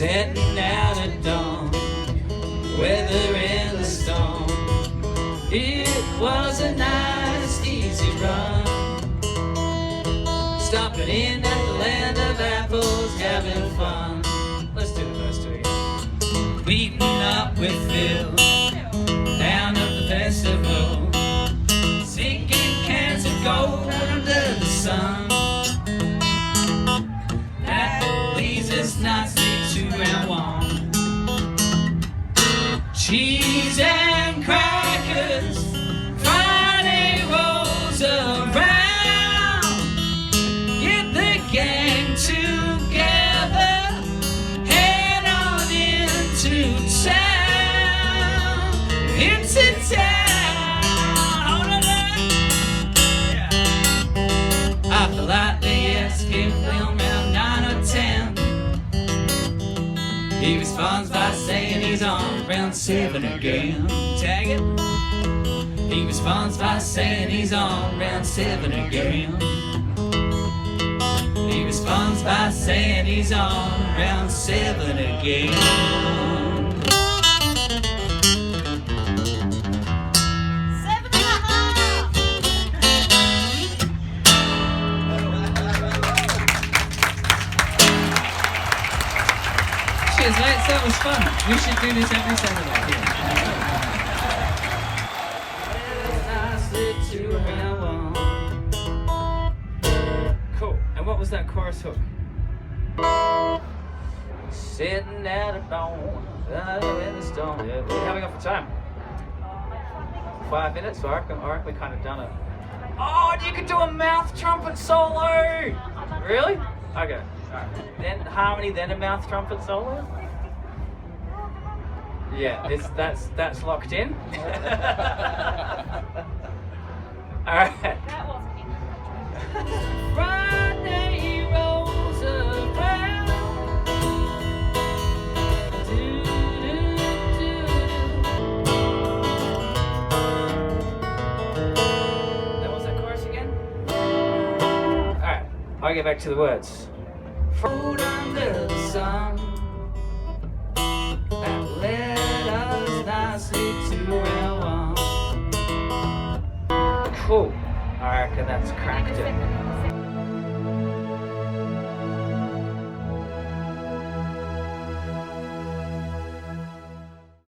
setting out at dawn, weathering the storm. It was a nice, easy run, stopping in at the land of apples, having fun. Let's do the first two again. Meeting up with Phil down at the festival, sinking cans of gold under the sun. That leads us nicely to round one. Cheese and crackers, Friday rolls around. Get the gang together, head on into town. Into town. Hold on there. Yeah. After lightly escape film round 9 or 10. He responds by saying he's on round 7 again. Tag it. He responds by saying he's on round 7 again. He responds by saying he's on round 7 again. Cheers, mates, that was fun. We should do this every Saturday. Cool. And what was that chorus hook? Sitting at a dawn, in the storm. Yeah, we're having up for time. 5 minutes, so I reckon we kind of done it. Oh, and you could do a mouth trumpet solo! Really? Okay. Alright. Then harmony, then a mouth trumpet solo? Yeah, that's locked in. Alright. That wasn't in. Friday rolls around. That was that chorus again? Alright, I'll get back to the words. Float under the sun, that led us nicely to round one. Cool. I reckon that's cracked it.